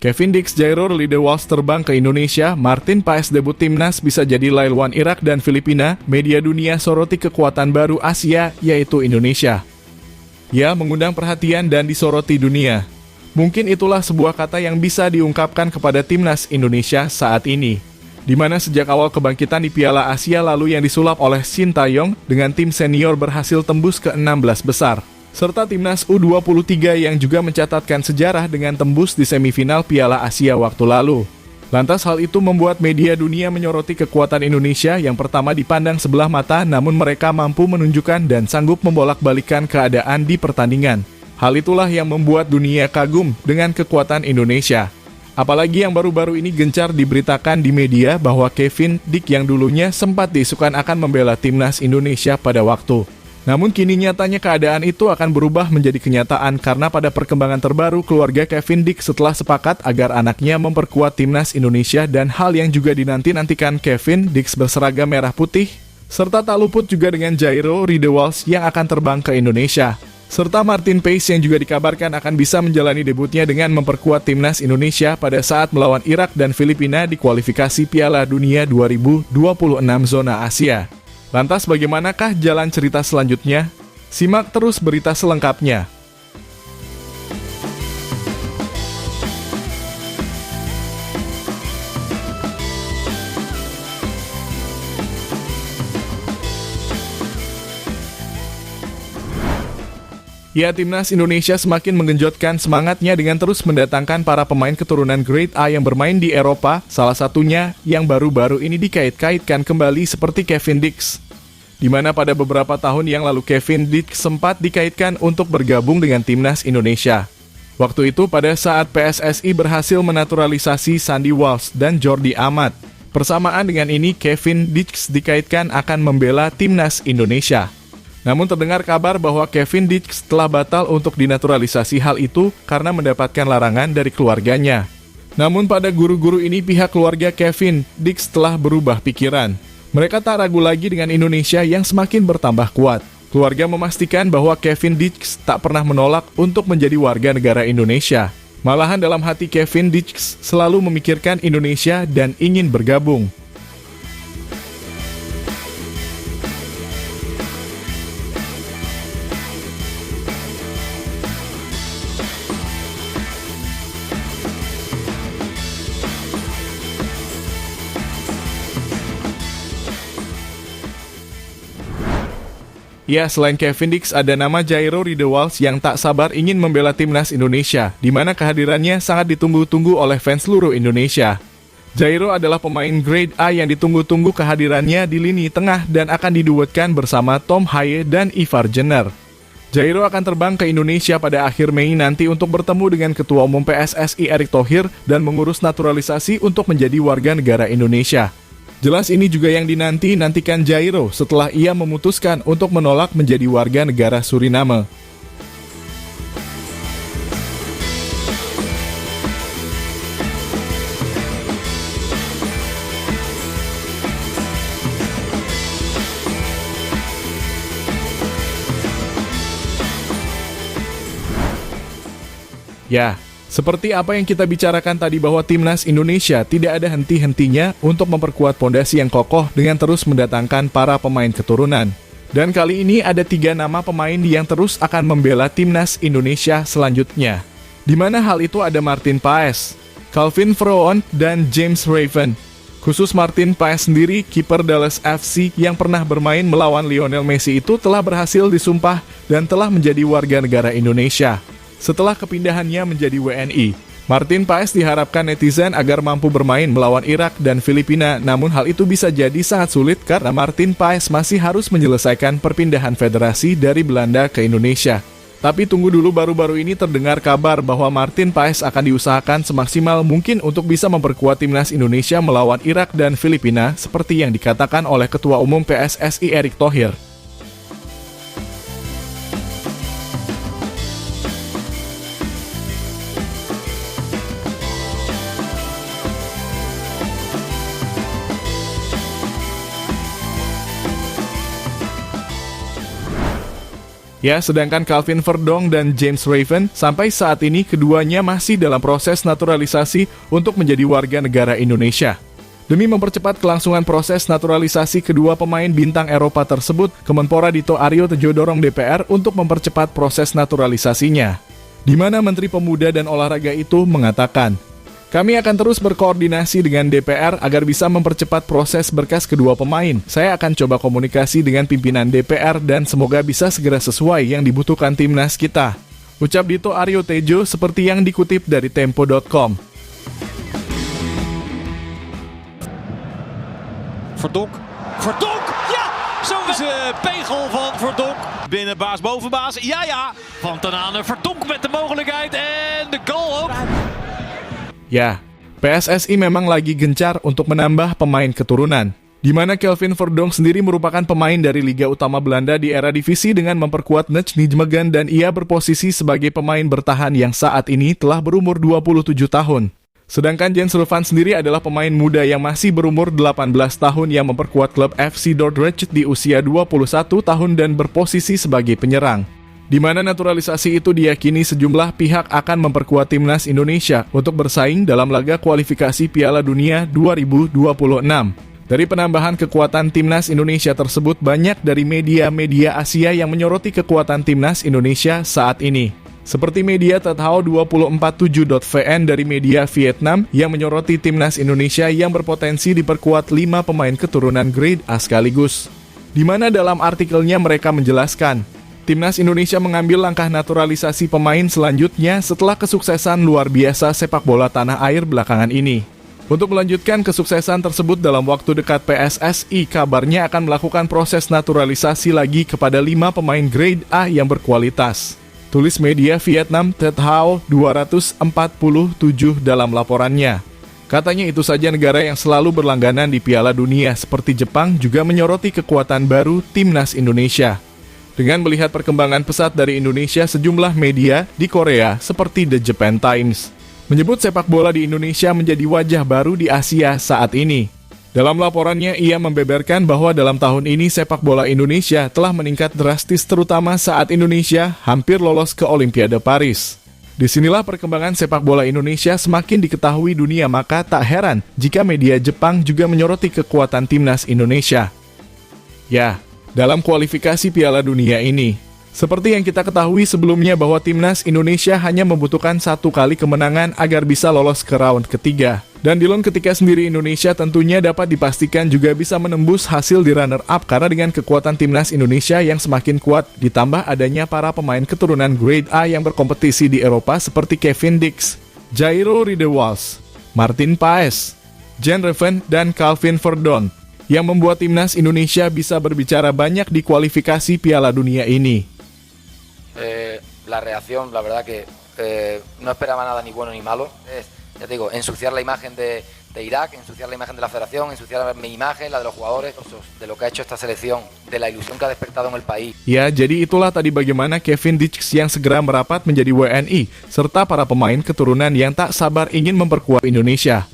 Kevin Dix, Jairo Riedewald terbang ke Indonesia, Martin Paes debut timnas bisa jadi lawan Irak dan Filipina, media dunia soroti kekuatan baru Asia, yaitu Indonesia. Ya, mengundang perhatian dan disoroti dunia. Mungkin itulah sebuah kata yang bisa diungkapkan kepada timnas Indonesia saat ini, di mana sejak awal kebangkitan di Piala Asia lalu yang disulap oleh Shin Tae-yong dengan tim senior berhasil tembus ke 16 besar. Serta timnas U23 yang juga mencatatkan sejarah dengan tembus di semifinal Piala Asia waktu lalu. Lantas hal itu membuat media dunia menyoroti kekuatan Indonesia yang pertama dipandang sebelah mata, namun mereka mampu menunjukkan dan sanggup membolak-balikan keadaan di pertandingan. Hal itulah yang membuat dunia kagum dengan kekuatan Indonesia. Apalagi yang baru-baru ini gencar diberitakan di media bahwa Kevin Dix yang dulunya sempat diisukan akan membela timnas Indonesia pada waktu. Namun kini nyatanya keadaan itu akan berubah menjadi kenyataan karena pada perkembangan terbaru keluarga Kevin Dix setelah sepakat agar anaknya memperkuat timnas Indonesia dan hal yang juga dinanti-nantikan Kevin Dix berseragam merah putih, serta tak luput juga dengan Jairo Riedewald yang akan terbang ke Indonesia. Serta Martin Paes yang juga dikabarkan akan bisa menjalani debutnya dengan memperkuat timnas Indonesia pada saat melawan Irak dan Filipina di kualifikasi Piala Dunia 2026 zona Asia. Lantas bagaimanakah jalan cerita selanjutnya? Simak terus berita selengkapnya. Ya, timnas Indonesia semakin menggenjotkan semangatnya dengan terus mendatangkan para pemain keturunan Grade A yang bermain di Eropa, salah satunya yang baru-baru ini dikait-kaitkan kembali seperti Kevin Dix. Di mana pada beberapa tahun yang lalu Kevin Dix sempat dikaitkan untuk bergabung dengan timnas Indonesia. Waktu itu pada saat PSSI berhasil menaturalisasi Sandy Walsh dan Jordi Amat. Persamaan dengan ini Kevin Dix dikaitkan akan membela timnas Indonesia. Namun terdengar kabar bahwa Kevin Dix telah batal untuk dinaturalisasi hal itu karena mendapatkan larangan dari keluarganya. Namun pada guru-guru ini pihak keluarga Kevin Dix telah berubah pikiran. Mereka tak ragu lagi dengan Indonesia yang semakin bertambah kuat. Keluarga memastikan bahwa Kevin Dix tak pernah menolak untuk menjadi warga negara Indonesia. Malahan dalam hati Kevin Dix selalu memikirkan Indonesia dan ingin bergabung. Ya, selain Kevin Dix, ada nama Jairo Riedewald yang tak sabar ingin membela timnas Indonesia, di mana kehadirannya sangat ditunggu-tunggu oleh fans seluruh Indonesia. Jairo adalah pemain Grade A yang ditunggu-tunggu kehadirannya di lini tengah dan akan diduetkan bersama Tom Haye dan Ivar Jenner. Jairo akan terbang ke Indonesia pada akhir Mei nanti untuk bertemu dengan Ketua Umum PSSI Erick Thohir dan mengurus naturalisasi untuk menjadi warga negara Indonesia. Jelas ini juga yang dinanti-nantikan Jairo setelah ia memutuskan untuk menolak menjadi warga negara Suriname. Ya, seperti apa yang kita bicarakan tadi bahwa timnas Indonesia tidak ada henti-hentinya untuk memperkuat pondasi yang kokoh dengan terus mendatangkan para pemain keturunan. Dan kali ini ada 3 nama pemain yang terus akan membela timnas Indonesia selanjutnya. Di mana hal itu ada Martin Paes, Calvin Froon, dan James Raven. Khusus Martin Paes sendiri, kiper Dallas FC yang pernah bermain melawan Lionel Messi itu telah berhasil disumpah dan telah menjadi warga negara Indonesia. Setelah kepindahannya menjadi WNI, Martin Paes diharapkan netizen agar mampu bermain melawan Irak dan Filipina, namun hal itu bisa jadi sangat sulit karena Martin Paes masih harus menyelesaikan perpindahan federasi dari Belanda ke Indonesia. Tapi tunggu dulu, baru-baru ini terdengar kabar bahwa Martin Paes akan diusahakan semaksimal mungkin untuk bisa memperkuat timnas Indonesia melawan Irak dan Filipina seperti yang dikatakan oleh Ketua Umum PSSI Erick Thohir. Ya, sedangkan Calvin Verdong dan James Raven sampai saat ini keduanya masih dalam proses naturalisasi untuk menjadi warga negara Indonesia. Demi mempercepat kelangsungan proses naturalisasi kedua pemain bintang Eropa tersebut, Kemenpora Dito Aryo Tejo dorong DPR untuk mempercepat proses naturalisasinya. Di mana Menteri Pemuda dan Olahraga itu mengatakan, "Kami akan terus berkoordinasi dengan DPR agar bisa mempercepat proses berkas kedua pemain. Saya akan coba komunikasi dengan pimpinan DPR dan semoga bisa segera sesuai yang dibutuhkan timnas kita." Ucap Dito Aryo Tejo seperti yang dikutip dari Tempo.com. Verdonk, ja! Zo is de pegel van Verdonk. Binnen baas boven baas, ja! Van Tanane, Verdonk met de mogelijkheid en de goal ook. Ya, PSSI memang lagi gencar untuk menambah pemain keturunan, di mana Calvin Verdonk sendiri merupakan pemain dari Liga Utama Belanda di era divisi dengan memperkuat Nijmegen dan ia berposisi sebagai pemain bertahan yang saat ini telah berumur 27 tahun. Sedangkan Jens Ruvan sendiri adalah pemain muda yang masih berumur 18 tahun yang memperkuat klub FC Dordrecht di usia 21 tahun dan berposisi sebagai penyerang. Di mana naturalisasi itu diyakini sejumlah pihak akan memperkuat timnas Indonesia untuk bersaing dalam laga kualifikasi Piala Dunia 2026. Dari penambahan kekuatan timnas Indonesia tersebut, banyak dari media-media Asia yang menyoroti kekuatan timnas Indonesia saat ini. Seperti media Tethao 247.vn dari media Vietnam yang menyoroti timnas Indonesia yang berpotensi diperkuat 5 pemain keturunan grade A sekaligus. Di mana dalam artikelnya mereka menjelaskan, timnas Indonesia mengambil langkah naturalisasi pemain selanjutnya setelah kesuksesan luar biasa sepak bola tanah air belakangan ini. Untuk melanjutkan kesuksesan tersebut dalam waktu dekat, PSSI kabarnya akan melakukan proses naturalisasi lagi kepada 5 pemain grade A yang berkualitas. Tulis media Vietnam Tethao 247 dalam laporannya. Katanya itu saja negara yang selalu berlangganan di Piala Dunia seperti Jepang juga menyoroti kekuatan baru timnas Indonesia. Dengan melihat perkembangan pesat dari Indonesia, sejumlah media di Korea seperti The Japan Times menyebut sepak bola di Indonesia menjadi wajah baru di Asia saat ini. Dalam laporannya, ia membeberkan bahwa dalam tahun ini sepak bola Indonesia telah meningkat drastis terutama saat Indonesia hampir lolos ke Olimpiade Paris. Disinilah perkembangan sepak bola Indonesia semakin diketahui dunia, maka tak heran jika media Jepang juga menyoroti kekuatan timnas Indonesia. Ya, dalam kualifikasi Piala Dunia ini, seperti yang kita ketahui sebelumnya bahwa timnas Indonesia hanya membutuhkan 1 kali kemenangan agar bisa lolos ke round ketiga. Dan di ronde ketiga sendiri Indonesia tentunya dapat dipastikan juga bisa menembus hasil di runner-up karena dengan kekuatan timnas Indonesia yang semakin kuat ditambah adanya para pemain keturunan grade A yang berkompetisi di Eropa seperti Kevin Dix, Jairo Riedewald, Martin Paes, Jens Ruvan, dan Calvin Verdonk yang membuat timnas Indonesia bisa berbicara banyak di kualifikasi Piala Dunia ini. La reacción, la verdad que no esperaba nada ni bueno ni malo. Ya te digo, ensuciar la imagen de Irak, ensuciar la imagen de la federación, ensuciar mi imagen, la de los jugadores, de lo que ha hecho esta selección, de la ilusión que ha despertado en el país. Ya, jadi itulah tadi bagaimana Kevin Dix yang segera merapat menjadi WNI, serta para pemain keturunan yang tak sabar ingin memperkuat Indonesia.